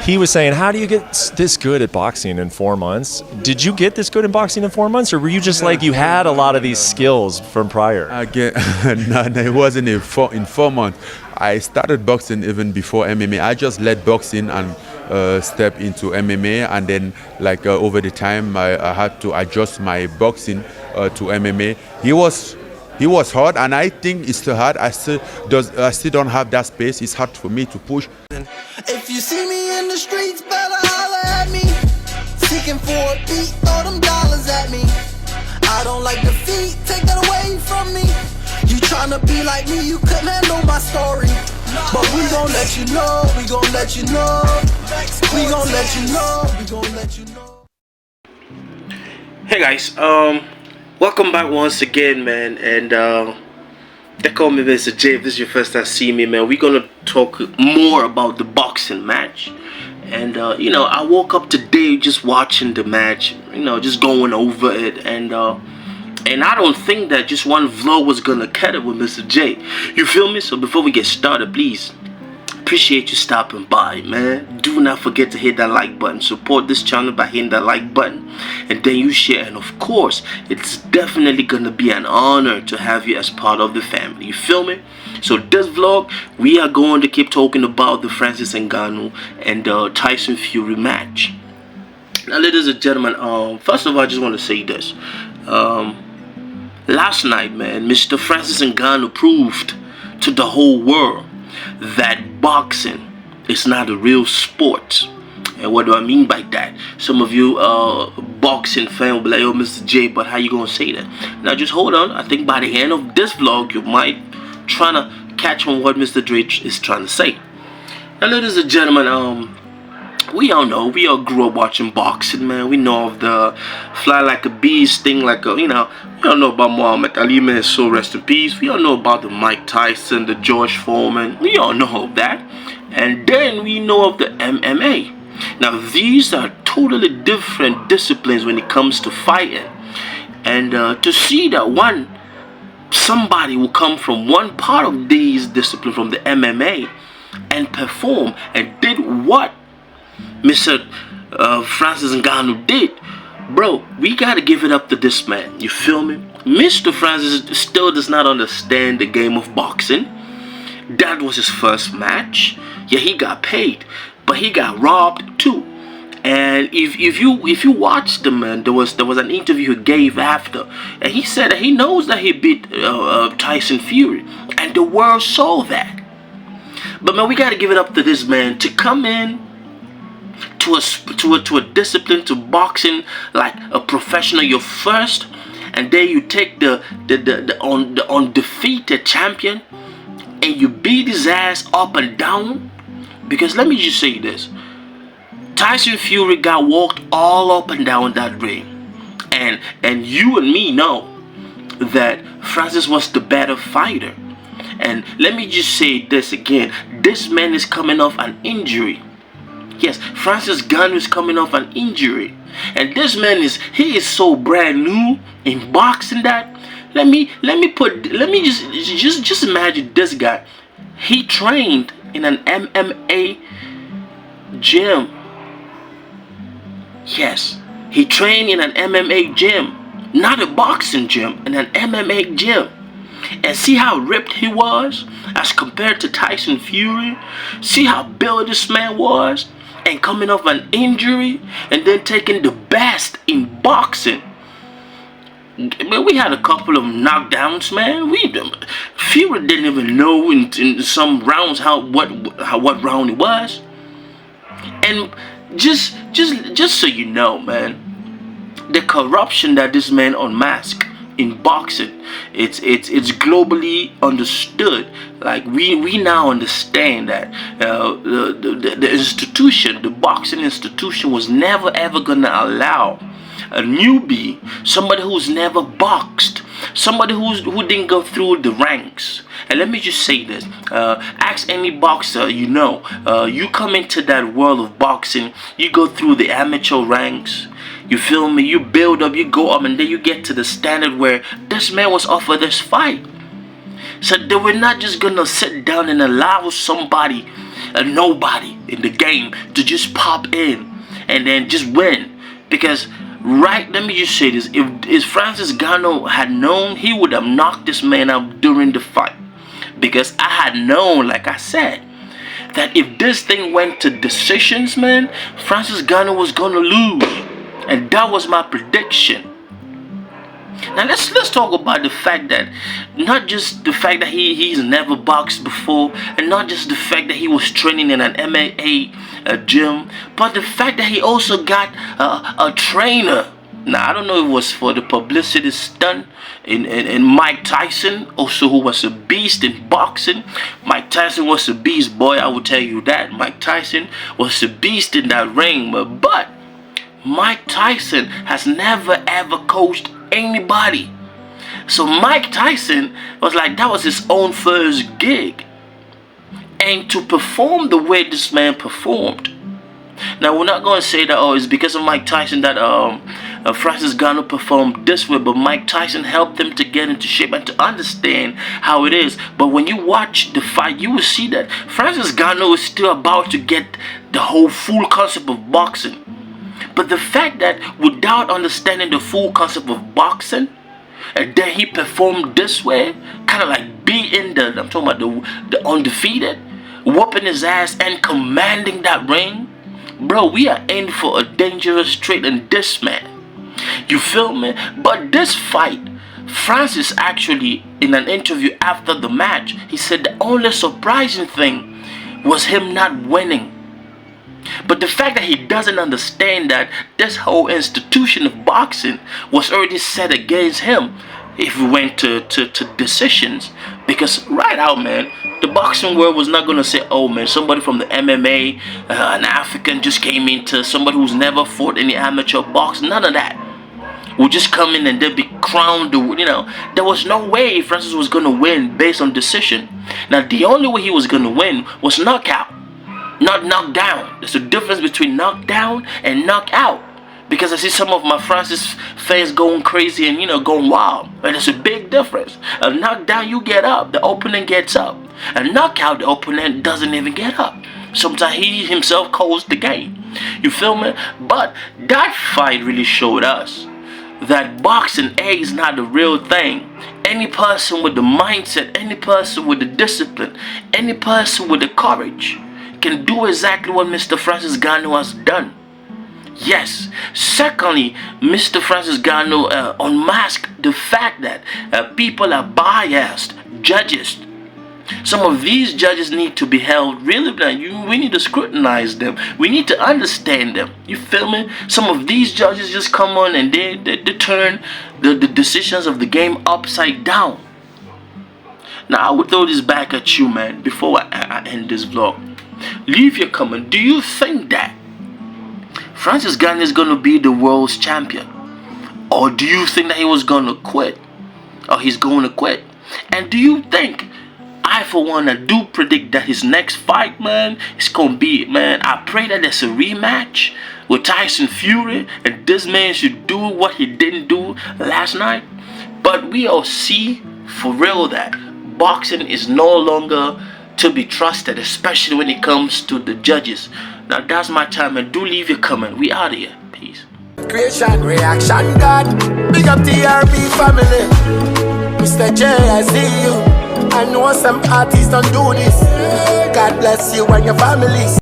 he was saying, how do you get this good at boxing in 4 months? Did you get this good in boxing in 4 months, or were you just like you had a lot of these skills from prior? I get no, it wasn't in 4 months. I started boxing even before MMA. I just let boxing and step into MMA, and then over the time I had to adjust my boxing to MMA. He was hard, and I think it's still hard. I still don't have that space. It's hard for me to push. If you see me in the streets, better holler at me. Seeking for a beat, throw them dollars at me. I don't like defeat, take that away from me. You tryna be like me, you couldn't handle my story. But we gon' let you know, we gon' let you know. We gon' let you know, we gon' let you know. Hey guys, welcome back once again, man. And they call me Misterjaay. If this is your first time seeing me, man, we're gonna talk more about the boxing match. And I woke up today just watching the match, just going over it, and I don't think that just one vlog was gonna cut it with Misterjaay. You feel me? So before we get started, please, appreciate you stopping by, man. Do not forget to hit that like button. Support this channel by hitting that like button, and then you share. And of course, it's definitely gonna be an honor to have you as part of the family. You feel me? So this vlog, we are going to keep talking about the Francis Ngannou and Tyson Fury match. Now, ladies and gentlemen, first of all, I just want to say this. Last night, man, Mr. Francis Ngannou proved to the whole world that boxing is not a real sport. And what do I mean by that? Some of you boxing fans will be like, oh, Misterjaay, but how you gonna say that? Now just hold on. I think by the end of this vlog, you might try to catch on what Misterjaay is trying to say. Now, ladies and gentlemen, we all know, we all grew up watching boxing, man. We know of the fly like a bee, sting like a, we all know about Muhammad Ali, man, so rest in peace. We all know about the Mike Tyson, the George Foreman. We all know of that. And then we know of the MMA. Now, these are totally different disciplines when it comes to fighting. And to see that somebody will come from one part of these disciplines, from the MMA, and perform and did what Mr. Francis Ngannou did, bro, we gotta give it up to this man. You feel me? Mr. Francis still does not understand the game of boxing. That was his first match. Yeah, he got paid, but he got robbed too. And if you watch the man, there was an interview he gave after, and he said that he knows that he beat Tyson Fury, and the world saw that. But man, we gotta give it up to this man to come in to a discipline, to boxing like a professional, your first, and then you take the undefeated champion and you beat his ass up and down. Because let me just say this, Tyson Fury got walked all up and down that ring, and you and me know that Francis was the better fighter. And let me just say this again, this man is coming off an injury. Yes, Francis Ngannou is coming off an injury, and this man is so brand new in boxing that let me just imagine this guy. He trained in an MMA gym. Yes, he trained in an MMA gym, not a boxing gym, in an MMA gym. And see how ripped he was as compared to Tyson Fury. See how built this man was, and coming off an injury and then taking the best in boxing. Man, we had a couple of knockdowns, man. Fury didn't even know in some rounds what round it was. And just so you know, man, the corruption that this man unmasked in boxing, it's globally understood. Like we now understand that the institution, the boxing institution, was never ever gonna allow a newbie, somebody who's never boxed, somebody who didn't go through the ranks. And let me just say this, ask any boxer, you come into that world of boxing, you go through the amateur ranks, you feel me, you build up, you go up, and then you get to the standard where this man was offered this fight. So they were not just gonna sit down and allow somebody a nobody in the game to just pop in and then just win. Because right, let me just say this: if Francis Ngannou had known, he would have knocked this man out during the fight. Because I had known, like I said, that if this thing went to decisions, man, Francis Ngannou was gonna lose, and that was my prediction. Now let's talk about the fact that, not just the fact that he's never boxed before, and not just the fact that he was training in an MMA gym, but the fact that he also got a trainer. Now I don't know if it was for the publicity stunt in Mike Tyson, also, who was a beast in boxing. Mike Tyson was a beast, boy, I will tell you that. Mike Tyson was a beast in that ring, but Mike Tyson has never ever coached anybody. So Mike Tyson was like, that was his own first gig. And to perform the way this man performed. Now we're not going to say that, oh, it's because of Mike Tyson that Francis Ngannou performed this way, but Mike Tyson helped him to get into shape and to understand how it is. But when you watch the fight, you will see that Francis Ngannou is still about to get the whole full concept of boxing. But the fact that without understanding the full concept of boxing, and then he performed this way, kind of like beating I'm talking about the undefeated, whooping his ass and commanding that ring. Bro, we are in for a dangerous trade in this man. You feel me? But this fight, Francis actually, in an interview after the match, he said the only surprising thing was him not winning. But the fact that he doesn't understand that this whole institution of boxing was already set against him if we went to decisions. Because right out, man, the boxing world was not going to say, oh man, somebody from the MMA, an African just came into, somebody who's never fought any amateur boxing. None of that. Would just come in and they'd be crowned, there was no way Francis was going to win based on decision. Now the only way he was going to win was knockout, not knockdown. There's a difference between knockdown and knockout. Because I see some of my Francis fans going crazy and going wild. But there's a big difference. A knockdown, you get up, the opponent gets up. A knockout, the opponent doesn't even get up. Sometimes he himself calls the game. You feel me? But that fight really showed us that boxing is not the real thing. Any person with the mindset, any person with the discipline, any person with the courage can do exactly what Mr. Francis Ngannou has done. Yes. Secondly, Mr. Francis Ngannou unmasked the fact that people are biased, judges. Some of these judges need to be held really blind. We need to scrutinize them. We need to understand them. You feel me? Some of these judges just come on and they turn the decisions of the game upside down. Now I would throw this back at you, man, before I end this vlog. Leave your comment. Do you think that Francis Ngannou is going to be the world's champion? Or do you think that he was going to quit? Or he's going to quit? And do you think, I for one, I do predict that his next fight, man, is going to be, man, I pray that there's a rematch with Tyson Fury, and this man should do what he didn't do last night. But we all see for real that boxing is no longer to be trusted, especially when it comes to the judges. Now that's my time, and do leave your comment. We out of here. Peace. Creation, reaction, God. Big up TRB family. Misterjaay, I see you. I know some artists don't do this. God bless you and your families.